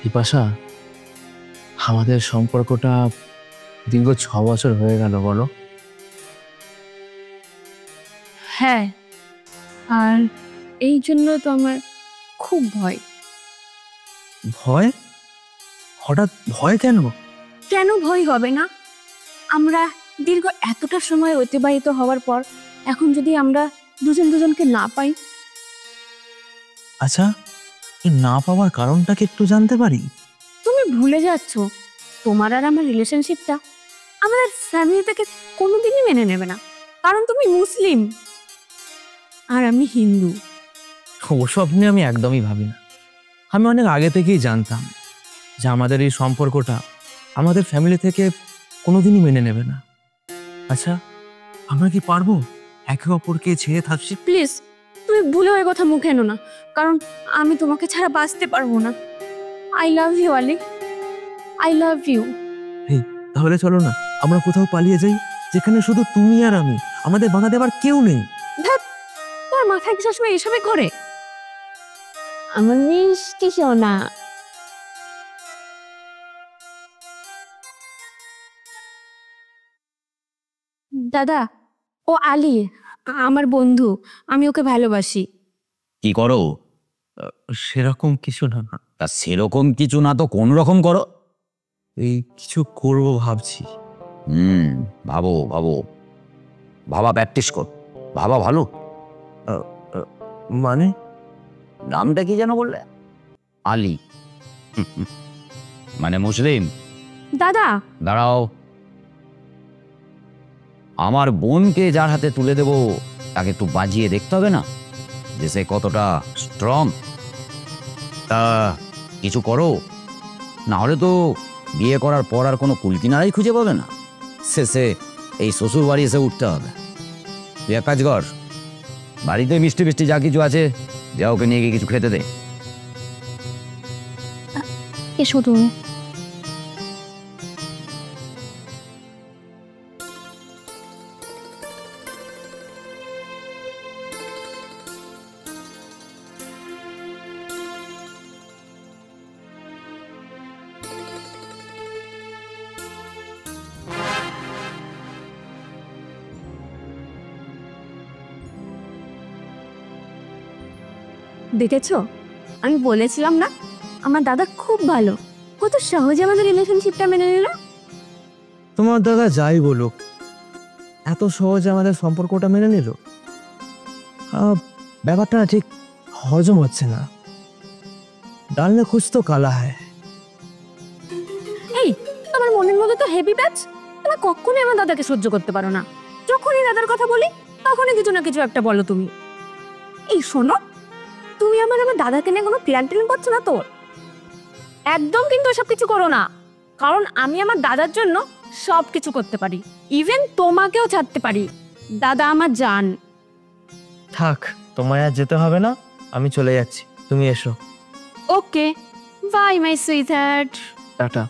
বিপাশা, আমাদের সম্পর্কটা দীর্ঘ 6 বছর হয়ে গেল, বলো? হ্যাঁ, আর এই জন্য তো আমার খুব ভয়। ভয়? হঠাৎ ভয় কেন? কেন ভয় হবে না? আমরা দীর্ঘ এতটা সময় অতিবাহিত হওয়ার পর এখন যদি আমরা দুজন দুজনকে না পাই। আচ্ছা, এই না পাওয়ার কারণটা কি একটু জানতে পারি? তুমি ভুলে যাচ্ছ, তোমার আর আমার রিলেশনশিপটা আমাদের ফ্যামিলি থেকে কোনোদিনই মেনে নেবে না, কারণ তুমি মুসলিম আর আমি হিন্দু। ওসব নিয়ে আমি একদমই ভাবি না। আমি অনেক আগে থেকেই জানতাম যে আমাদের এই সম্পর্কটা আমাদের ফ্যামিলি থেকে কোনোদিনই মেনে নেবে না। আচ্ছা, আমরা কি পারবো একে অপরকে ছেড়ে থাকছি? প্লিজ, তুমি ভুলে ওই কথা মুখে এনো না, কারণ আমি তোমাকে ছাড়া বাঁচতে পারবো না। I love you Ali, I love you. তাহলে চলো না আমরা কোথাও পালিয়ে যাই, যেখানে শুধু তুমি আর আমি, আমাদের বাধা দেবার কেউ নেই। তোমার মাথায় কি সবসময় এসবই ঘরে? আমার মিষ্টি সোনা। দাদা, ও আলী আমার বন্ধু, আমি ওকে ভালোবাসি। কি করো? সেরকম কিছু না। তা সেরকম কিছু না তো কোন রকম করো? এই কিছু করব ভাবছি। ভাবো ভাবো, ভাবা প্র্যাকটিস কর, ভাবা ভালো। মানে? নামটা কি যেন বললে? আলী। মানে মুসলিম? দাদা দাঁড়াও, আমার বোনকে যার হাতে তুলে দেব তাকে একটু বাজিয়ে দেখতে হবে না যে সে কতটা স্ট্রং। তা কিছু করো, না হলে তো বিয়ে করার পর আর কোনো কুলকিনারাই খুঁজে পাবে না। শেষে এই শ্বশুর বাড়ি এসে উঠতে হবে। তুই এক কাজ কর, বাড়িতে মিষ্টি মিষ্টি যা কিছু আছে যা ওকে নিয়ে গিয়ে কিছু খেতে দে। এসো তুমি। দেখেছো, আমি বলেছিলাম না আমার দাদা খুব ভালো, কত সহজে আমাদের রিলেশনশিপটা মেনে নিল। তোমার দাদা যাই বলুক, এত সহজে আমাদের সম্পর্কটা মেনে নিল? ব্যাপারটা না ঠিক হজম হচ্ছে না। ডাল মে কুছ তো কালা হ্যায়। এই, তোমার মনের মধ্যে তো হেভি ব্যাচ, তুমি কখনোই আমার দাদাকে সহ্য করতে পারো না। যখনই দাদার কথা বলি তখনই কিছু না কিছু একটা বলো তুমি। এই শোনো, তুমি আমার দাদাকে নিয়ে কোনো প্ল্যান ট্যান করছো না তো? একদম কিন্তু এসব কিছু করো না, কারণ আমি আমার দাদার জন্য সব কিছু করতে পারি, ইভেন তোমাকেও ছাড়তে পারি। দাদা আমার জান। থাক, তোমায় আর যেতে হবে না, আমি চলে যাচ্ছি, তুমি এসো। Okay, bye my sweet heart. Tata.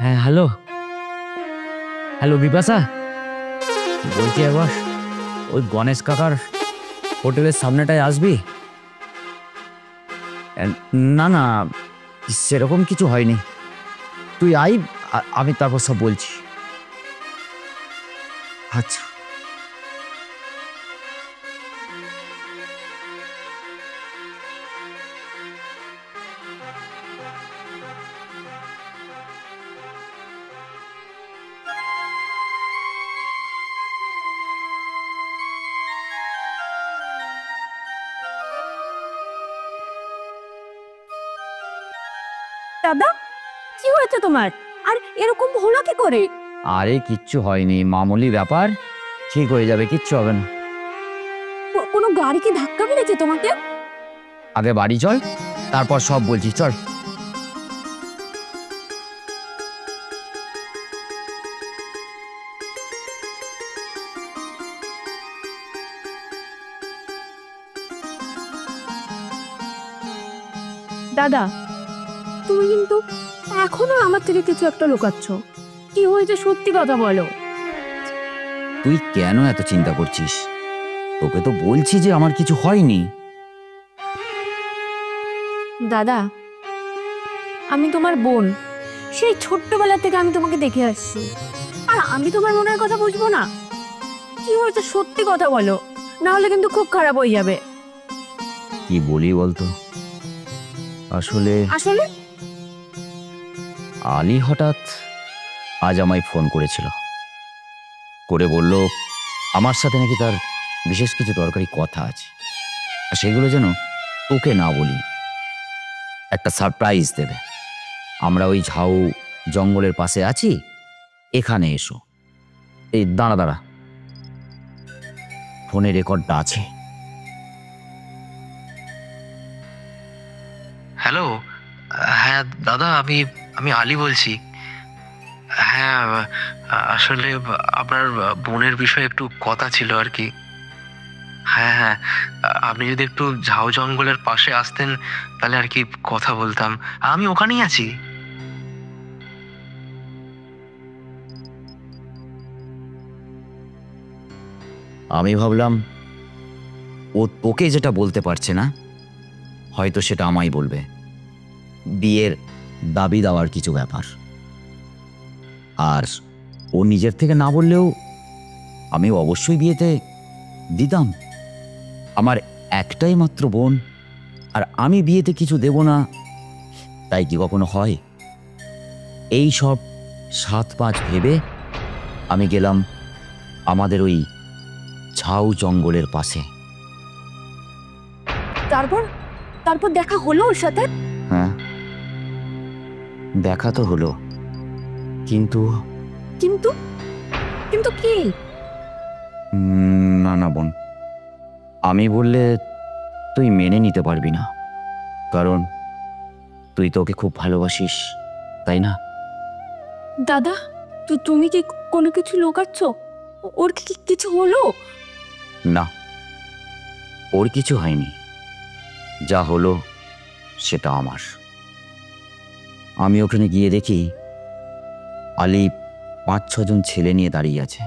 হ্যাঁ, হ্যালো হ্যালো বিপাশা, বলছি একবার ওই গণেশ কাকার হোটেলের সামনেটায় আসবি? না না, সেরকম কিছু হয়নি। তুই আই, আমি তারপর সব বলছি। আচ্ছা। দাদা, কি হয়েছে তোমার? আর এরকম হলো কি করে? আরে কিচ্ছু হয়নি, মামুলি ব্যাপার, ঠিক হয়ে যাবে, কিচ্ছু হবে না। কোনো গাড়ি কি ধাক্কা মেরেছে তোমাকে? আগে বাড়ি চল, তারপর সব বলছি, চল। দাদা, তুমি কিন্তু এখনো আমার থেকে কিছু একটা লুকাচ্ছ। কি হয়েছে সত্যি কথা বলো। তুই কেন এত চিন্তা করছিস? তোকে তো বলছি যে আমার কিছু হয়নি। দাদা, আমি তোমার বোন, সেই ছোট্টবেলা থেকে আমি তোমাকে দেখে আসছি। আর আমি তোমার মনের কথা বুঝবো না? কি হয়েছে সত্যি কথা বলো, না হলে কিন্তু খুব খারাপ হয়ে যাবে। কি বলি বলতো? আসলে আসলে আলী হঠাৎ আজ আমায় ফোন করেছিল, করে বলল আমার সাথে নাকি তার বিশেষ কিছু দরকারি কথা আছে, আর সেগুলো যেন তোকে না বলি, একটা সারপ্রাইজ দেবে। আমরা ওই ঝাউ জঙ্গলের পাশে আছি, এখানে এসো। এই দাঁড়া দাঁড়া, ফোনে রেকর্ডটা আছে। হ্যালো, হ্যাঁ দাদা, আমি আমি আলী বলছি। হ্যাঁ, আসলে আপনার বোনের বিষয়ে একটু কথা ছিল আর কি। হ্যাঁ হ্যাঁ, আপনি যদি একটু ঝাউ জঙ্গলের পাশে আসতেন তাহলে আর কি কথা বলতাম। আমি ওখানেই আছি। আমি ভাবলাম ও তোকে যেটা বলতে পারছে না, হয়তো সেটা আমায় বলবে। বিয়ের দাবি দেওয়ার কিছু ব্যাপার, আর ও নিজের থেকে না বললেও আমি অবশ্যই বিয়েতে দিতাম। আমার একটাই মাত্র বোন, আর আমি বিয়েতে কিছু দেব না, তাই কি কখনো হয়? এই সব 7-5 ভেবে আমি গেলাম আমাদের ওই ঝাউ জঙ্গলের পাশে। তারপর তারপর দেখা হলো ওর সাথে? হ্যাঁ, দেখা তো হলো, কিন্তু কিন্তু কিন্তু কি? না না বোন, আমি বললে তুই মেনে নিতে পারবি না, কারণ তুই তো ওকে খুব ভালোবাসিস, তাই না? দাদা, তুমি কি কোনো কিছু লুকাচ্ছ? ওর কি কিছু হলো? না, ওর কিছু হয়নি, যা হলো সেটা আমার। আমি ওখানে গিয়ে দেখি আলী 5-6 জন ছেলে নিয়ে দাঁড়িয়ে আছে।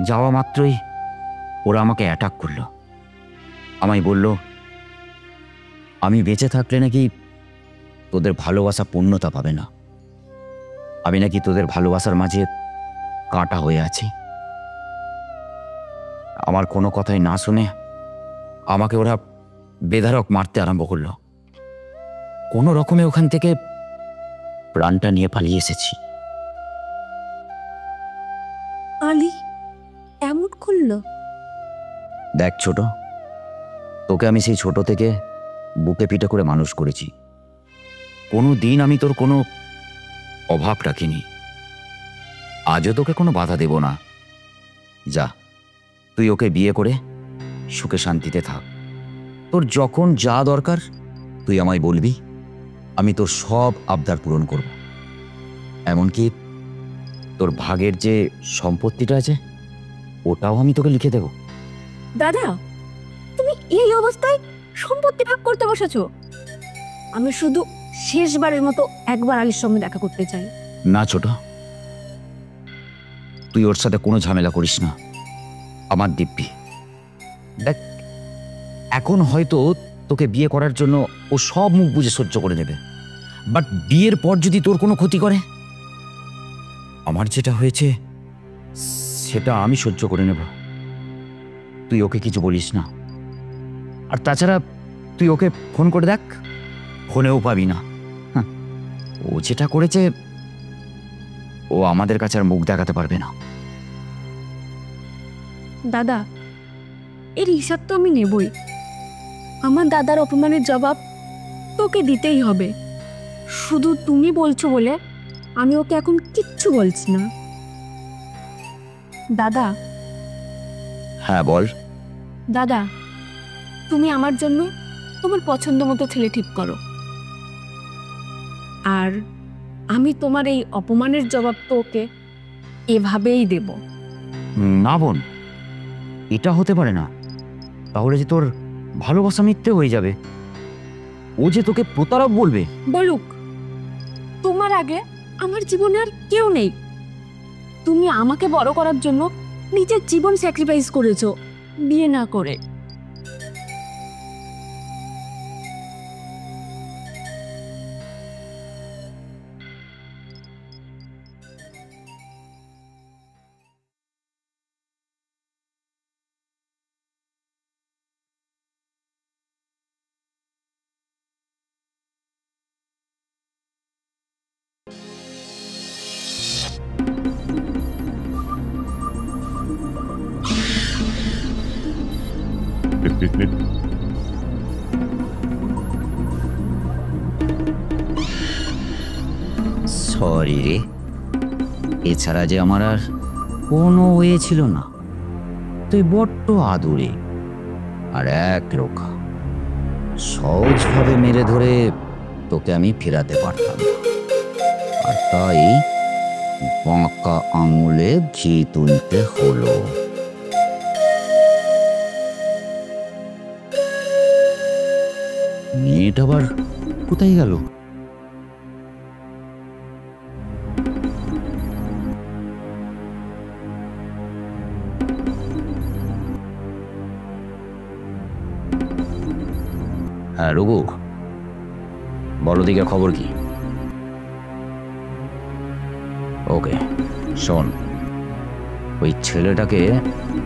যাওয়া মাত্রই ওরা আমাকে অ্যাটাক করলো। আমায় বলল আমি বেঁচে থাকলে নাকি তোদের ভালোবাসা পূর্ণতা পাবে না, আমি নাকি তোদের ভালোবাসার মাঝে কাঁটা হয়ে আছি। আমার কোনো কথাই না শুনে আমাকে ওরা বেধড়ক মারতে আরম্ভ করলো। কোনো রকমে ওখান থেকে প্রাণটা নিয়ে পালিয়ে এসেছি। আলী এমন করলো? দেখ ছোট, তোকে আমি সেই ছোট থেকে বুকে পিঠে করে মানুষ করেছি। কোনো দিন আমি তোর কোনো অভাব রাখিনি, আজও তোকে কোনো বাধা দেব না। যা, তুই ওকে বিয়ে করে সুখে শান্তিতে থাক। তোর যখন যা দরকার তুই আমায় বলবি, আমি তোর সব আবদার পূরণ করব। এমনকি তোর ভাগের যে সম্পত্তিটা আছে ওটাও আমি তোকে লিখে দেব। দাদা, তুমি এই অবস্থায় সম্পত্তি ভাগ করতে বসেছো? আমি শুধু শেষবারের মতো একবার আলীর সঙ্গে দেখা করতে চাই। না ছোট, তুই ওর সাথে কোনো ঝামেলা করিস না, আমার দিব্যি। দেখ, এখন হয়তো তোকে বিয়ে করার জন্য ও সব মুখ বুজে সহ্য করে নেবে, বাট বিয়ের পর যদি তোর কোনো ক্ষতি করে, আমার যেটা হয়েছে সেটা আমি সহ্য করে নেব। তুই ওকে কিছু বলিস না। আর তাছাড়া তুই ওকে ফোন করে দেখ, ফোনেও পাবি না। হাহ, ও যেটা করেছে ও আমাদের কাছে আর মুখ দেখাতে পারবে না। দাদা, এর হিসাব তো আমি নেবই। আমার দাদার অপমানের জবাব তোকে দিতেই হবে। শুধু তুমি বলছো বলে আমি ওকে এখন কিচ্ছু বলছি না। দাদা, হ্যাঁ বল। দাদা, তুমি আমার জন্য তোমার পছন্দ মতো ছেলে ঠিক করো, আর আমি তোমার এই অপমানের জবাব তো ওকে এভাবেই দেব। না বোন, এটা হতে পারে না। তাহলে যে তোর ভালোবাসা মিথ্যে হয়ে যাবে, ও যে তোকে প্রতারক বলবে। বলুক, তোমার আগে আমার জীবনে আর কেউ নেই। তুমি আমাকে বড় করার জন্য নিজের জীবন স্যাক্রিফাইস করেছো বিয়ে না করে। সরি রে, এছাড়া যে আমার আর কোনো ওয়ে ছিল না। তুই বড্ড আদুরে আর এক রোখা, সহজভাবে মেরে ধরে তোকে আমি ফেরাতে পারতাম না। আর তাই বাঁকা আঙুলে ঘি তুলতে হলো। মেয়েটা আবার কোথায় গেল? হ্যাঁ রঘু, বলো দিকে খবর কি? ওকে শোন, ওই ছেলেটাকে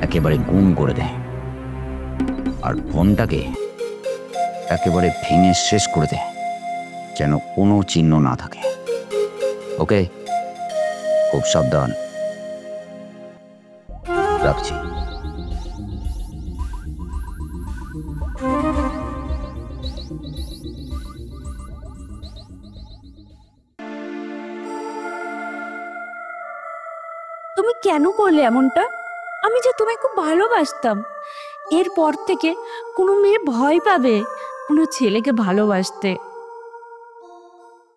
একেবারে গুম করে দে, আর ফোনটাকে একেবারে ভেঙে শেষ করে দে, যেন কোনো চিহ্ন না থাকে। ওকে, খুব সাবধান। রাখছি। তুমি কেন করলে এমনটা? আমি যে তোমায় খুব ভালোবাসতাম। এরপর থেকে কোনো মেয়ে ভয় পাবে কোনো ছেলেকে ভালোবাসতে?